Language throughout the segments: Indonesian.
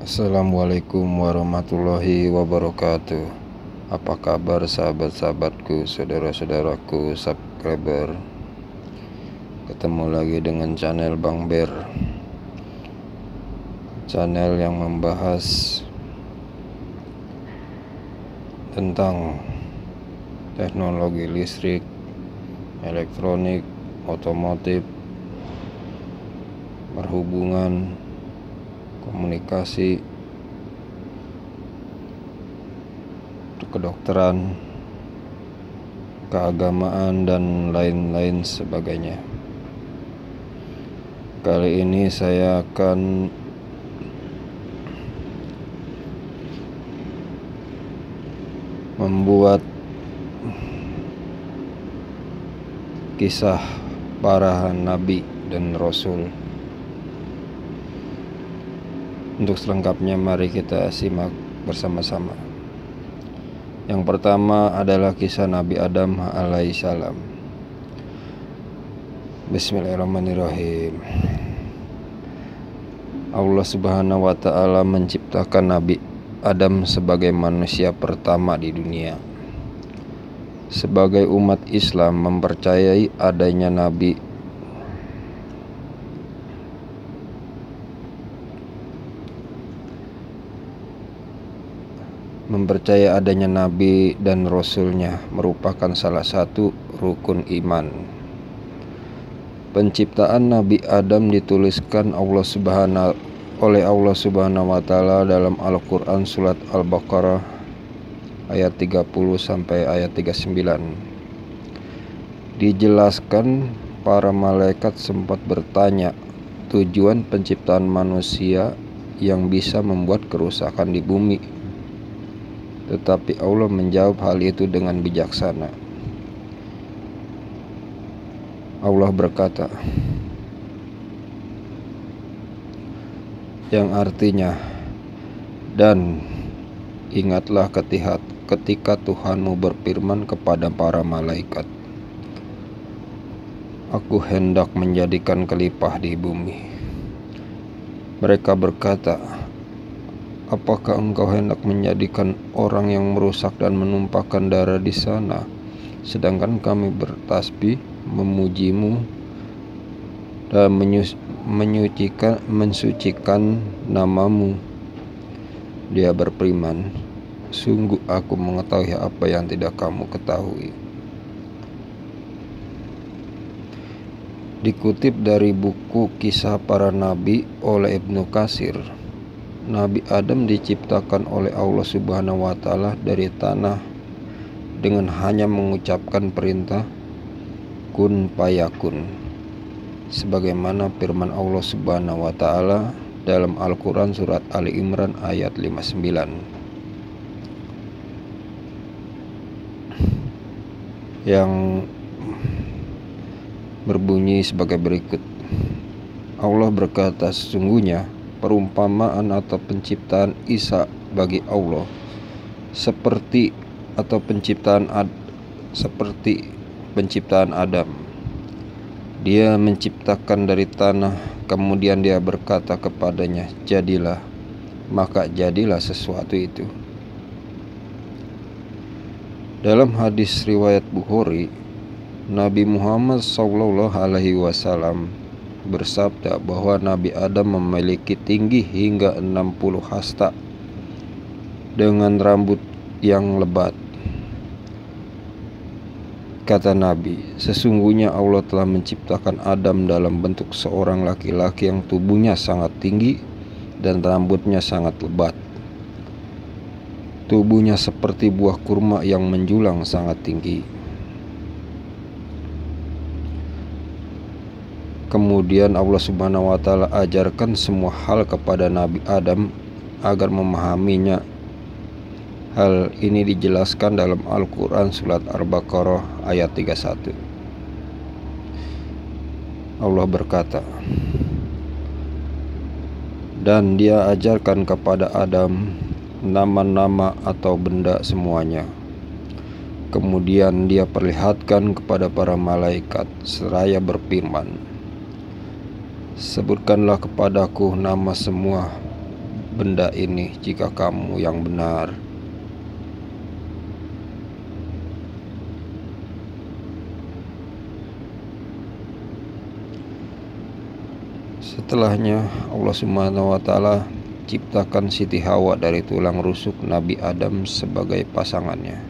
Assalamualaikum warahmatullahi wabarakatuh. Apa kabar sahabat-sahabatku, saudara-saudaraku, subscriber? Ketemu lagi dengan channel Bang Ber, channel yang membahas tentang teknologi listrik, elektronik, otomotif, perhubungan, komunikasi, kedokteran, keagamaan, dan lain-lain sebagainya. Kali ini saya akan membuat kisah para nabi dan rasul. Untuk selengkapnya mari kita simak bersama-sama. Yang pertama adalah kisah Nabi Adam alaihissalam. Bismillahirrahmanirrahim. Allah subhanahu wa ta'ala menciptakan Nabi Adam sebagai manusia pertama di dunia. Sebagai umat Islam mempercayai adanya Nabi dan Rasulnya merupakan salah satu rukun iman. Penciptaan Nabi Adam dituliskan oleh Allah Subhanahu wa Ta'ala dalam Al-Quran surat Al-Baqarah ayat 30 sampai ayat 39. Dijelaskan para malaikat sempat bertanya tujuan penciptaan manusia yang bisa membuat kerusakan di bumi. Tetapi Allah menjawab hal itu dengan bijaksana. Allah berkata, yang artinya, dan ingatlah ketika Tuhanmu berfirman kepada para malaikat, Aku hendak menjadikan khalifah di bumi. Mereka berkata, apakah engkau hendak menjadikan orang yang merusak dan menumpahkan darah di sana, sedangkan kami bertasbih memujimu dan mensucikan namamu? Dia berfirman, sungguh aku mengetahui apa yang tidak kamu ketahui. Dikutip dari buku Kisah Para Nabi oleh Ibnu Katsir, Nabi Adam diciptakan oleh Allah Subhanahu wa Ta'ala dari tanah dengan hanya mengucapkan perintah kun fayakun, sebagaimana firman Allah Subhanahu wa Ta'ala dalam Al-Quran surat Ali Imran ayat 59 yang berbunyi sebagai berikut. Allah berkata, sesungguhnya perumpamaan atau penciptaan Isa bagi Allah seperti penciptaan Adam. Dia menciptakan dari tanah, kemudian dia berkata kepadanya, jadilah, maka jadilah sesuatu itu. Dalam hadis riwayat Bukhari, Nabi Muhammad SAW bersabda bahwa Nabi Adam memiliki tinggi hingga 60 hasta dengan rambut yang lebat. Kata Nabi, sesungguhnya Allah telah menciptakan Adam dalam bentuk seorang laki-laki yang tubuhnya sangat tinggi dan rambutnya sangat lebat. Tubuhnya seperti buah kurma yang menjulang sangat tinggi. Kemudian Allah Subhanahu wa Ta'ala ajarkan semua hal kepada Nabi Adam agar memahaminya. Hal ini dijelaskan dalam Al-Quran surat Al-Baqarah ayat 31. Allah berkata, dan dia ajarkan kepada Adam nama-nama atau benda semuanya. Kemudian dia perlihatkan kepada para malaikat seraya berfirman, sebutkanlah kepadaku nama semua benda ini jika kamu yang benar. Setelahnya Allah Subhanahu wa Ta'ala ciptakan Siti Hawa dari tulang rusuk Nabi Adam sebagai pasangannya.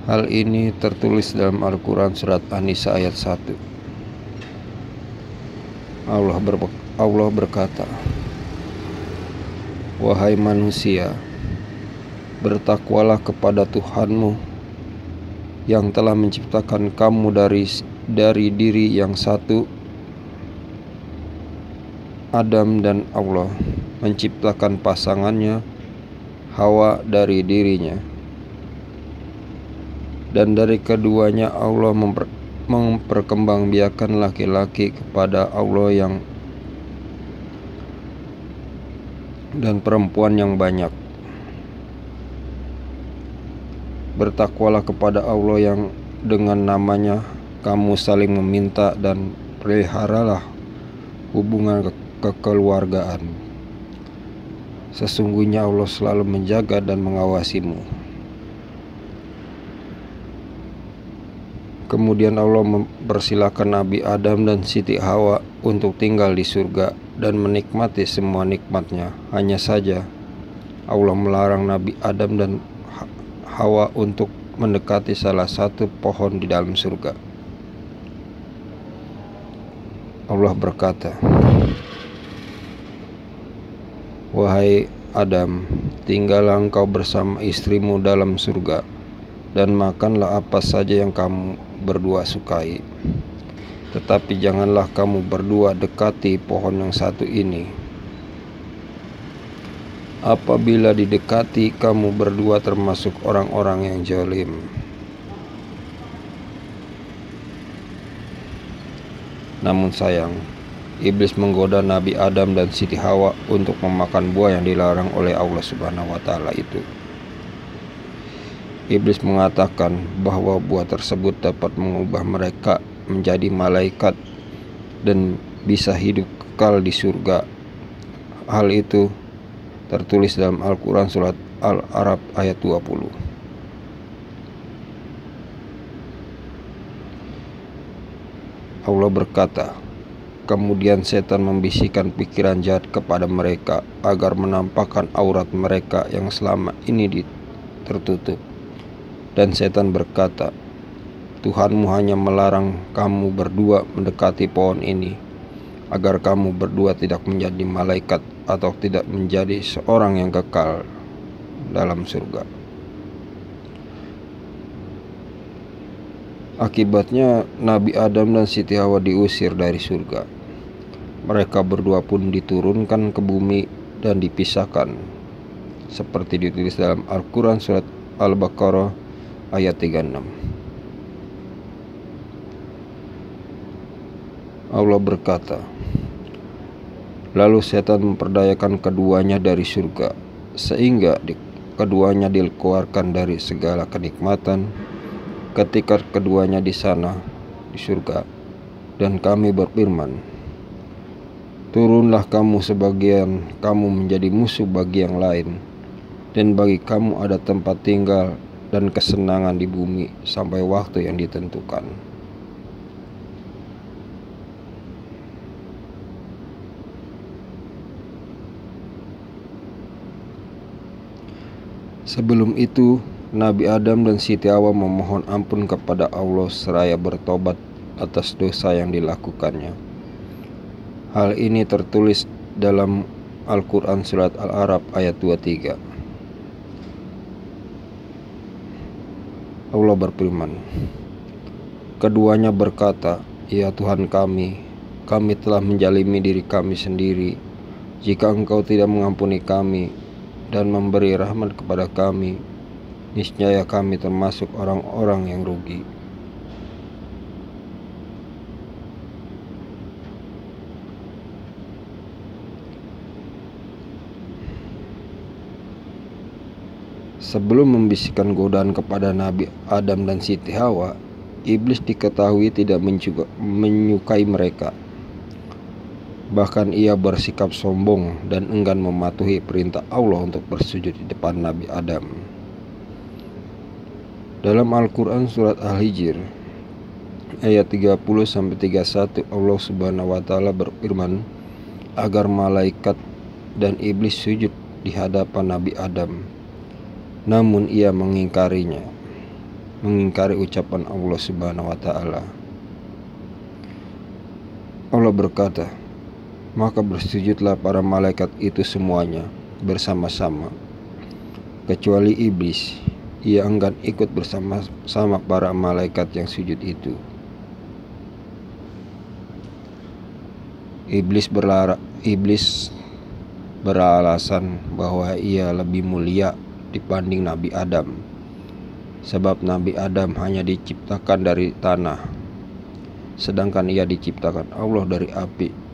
Hal ini tertulis dalam Al-Quran surat An-Nisa ayat 1. Allah berkata, "Wahai manusia, bertakwalah kepada Tuhanmu yang telah menciptakan kamu dari diri yang satu, Adam, dan Allah menciptakan pasangannya, Hawa, dari dirinya. Dan dari keduanya Allah memperkembangbiakan laki-laki kepada Allah dan perempuan yang banyak. Bertakwalah kepada Allah yang dengan namanya kamu saling meminta, dan peliharalah hubungan kekeluargaan. Sesungguhnya Allah selalu menjaga dan mengawasimu." Kemudian Allah mempersilahkan Nabi Adam dan Siti Hawa untuk tinggal di surga dan menikmati semua nikmatnya. Hanya saja Allah melarang Nabi Adam dan Hawa untuk mendekati salah satu pohon di dalam surga. Allah berkata, "Wahai Adam, tinggallah engkau bersama istrimu dalam surga, dan makanlah apa saja yang kamu berdua sukai. Tetapi janganlah kamu berdua dekati pohon yang satu ini. Apabila didekati, kamu berdua termasuk orang-orang yang zalim." Namun sayang, iblis menggoda Nabi Adam dan Siti Hawa untuk memakan buah yang dilarang oleh Allah Subhanahu wa Ta'ala itu. Iblis mengatakan bahwa buah tersebut dapat mengubah mereka menjadi malaikat dan bisa hidup kekal di surga. Hal itu tertulis dalam Al-Quran surat Al-A'raf ayat 20. Allah berkata, "Kemudian setan membisikkan pikiran jahat kepada mereka agar menampakkan aurat mereka yang selama ini tertutup. Dan setan berkata, Tuhanmu hanya melarang kamu berdua mendekati pohon ini, agar kamu berdua tidak menjadi malaikat atau tidak menjadi seorang yang kekal dalam surga." Akibatnya Nabi Adam dan Siti Hawa diusir dari surga. Mereka berdua pun diturunkan ke bumi dan dipisahkan, seperti ditulis dalam Al-Quran surat Al-Baqarah ayat 36. Allah berkata, "Lalu setan memperdayakan keduanya dari surga, sehingga keduanya dikeluarkan dari segala kenikmatan ketika keduanya di sana, di surga. Dan kami berfirman, turunlah kamu sebagian kamu menjadi musuh bagi yang lain, dan bagi kamu ada tempat tinggal dan kesenangan di bumi sampai waktu yang ditentukan." Sebelum itu, Nabi Adam dan Siti Hawa memohon ampun kepada Allah seraya bertobat atas dosa yang dilakukannya. Hal ini tertulis dalam Al-Quran surat Al-A'raf ayat 23. Allah berfirman, "Keduanya berkata, ya Tuhan kami telah menzalimi diri kami sendiri. Jika Engkau tidak mengampuni kami dan memberi rahmat kepada kami, niscaya kami termasuk orang-orang yang rugi." Sebelum membisikkan godaan kepada Nabi Adam dan Siti Hawa, iblis diketahui tidak menyukai mereka. Bahkan ia bersikap sombong dan enggan mematuhi perintah Allah untuk bersujud di depan Nabi Adam. Dalam Al-Quran surat Al-Hijr ayat 30-31 Allah Subhanahu wa Ta'ala berfirman agar malaikat dan iblis sujud di hadapan Nabi Adam. Namun ia mengingkari ucapan Allah Subhanahu wa Ta'ala. Allah berkata, maka bersujudlah para malaikat itu semuanya bersama-sama, kecuali iblis. Ia enggan ikut bersama-sama para malaikat yang sujud itu. Iblis beralasan bahwa ia lebih mulia dibanding Nabi Adam, sebab Nabi Adam hanya diciptakan dari tanah, sedangkan ia diciptakan Allah dari api.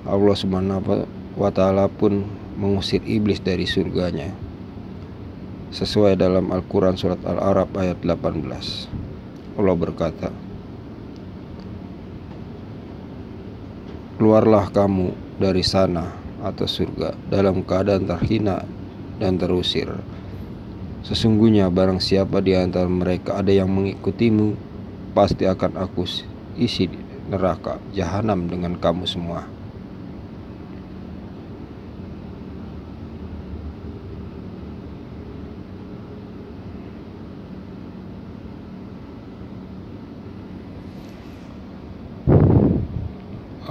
Allah Subhanahu wa Ta'ala pun mengusir iblis dari surganya, sesuai dalam Al-Quran surat Al-A'raf ayat 18. Allah berkata, keluarlah kamu dari sana atau surga dalam keadaan terhina dan terusir. Sesungguhnya barang siapa di antara mereka ada yang mengikutimu, pasti akan aku isi neraka jahanam dengan kamu semua.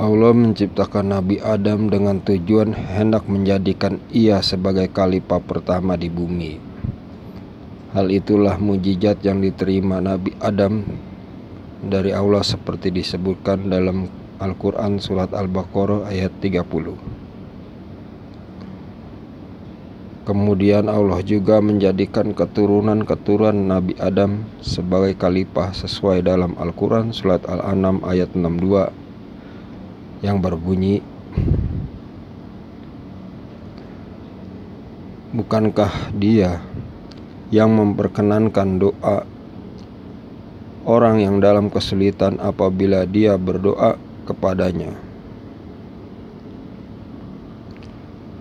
Allah menciptakan Nabi Adam dengan tujuan hendak menjadikan ia sebagai khalifah pertama di bumi. Hal itulah mukjizat yang diterima Nabi Adam dari Allah seperti disebutkan dalam Al-Quran surat Al-Baqarah ayat 30. Kemudian Allah juga menjadikan keturunan Nabi Adam sebagai khalifah sesuai dalam Al-Quran surat Al-An'am ayat 62 yang berbunyi, bukankah dia yang memperkenankan doa orang yang dalam kesulitan apabila dia berdoa kepadanya,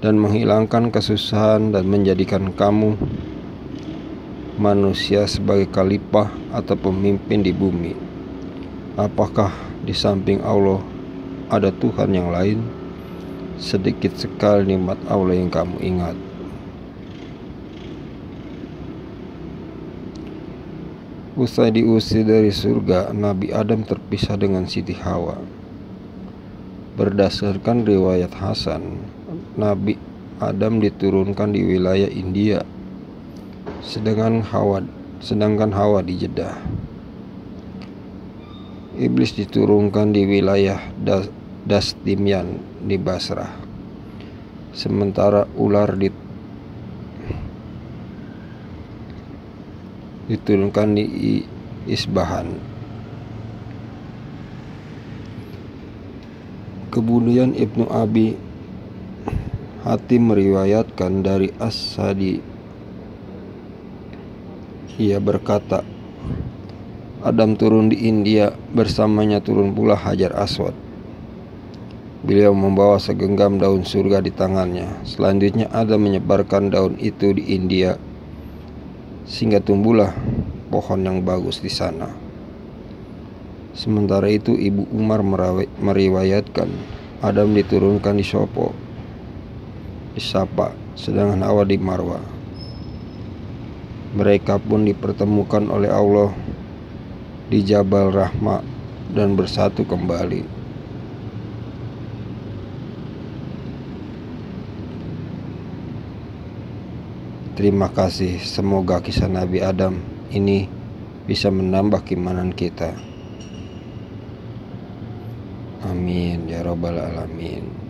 dan menghilangkan kesusahan dan menjadikan kamu manusia sebagai khalifah atau pemimpin di bumi? Apakah di samping Allah ada Tuhan yang lain? Sedikit sekali nikmat Allah yang kamu ingat. Usai diusir dari surga, Nabi Adam terpisah dengan Siti Hawa. Berdasarkan riwayat Hasan, Nabi Adam diturunkan di wilayah India, sedangkan Hawa di Jeddah. Iblis diturunkan di wilayah Dastimian di Basrah, sementara ular diturunkan di Isbahan. Kemudian Ibnu Abi Hatim meriwayatkan dari As-Sadi, ia berkata, Adam turun di India, bersamanya turun pula Hajar Aswad. Beliau membawa segenggam daun surga di tangannya. Selanjutnya Adam menyebarkan daun itu di India, sehingga tumbuhlah pohon yang bagus di sana. Sementara itu Ibu Umar meriwayatkan Adam diturunkan di Sopo, di Sapa, sedangkan Hawa di Marwa. Mereka pun dipertemukan oleh Allah di Jabal Rahma dan bersatu kembali. Terima kasih, semoga kisah Nabi Adam ini bisa menambah keimanan kita. Amin ya rabbal alamin.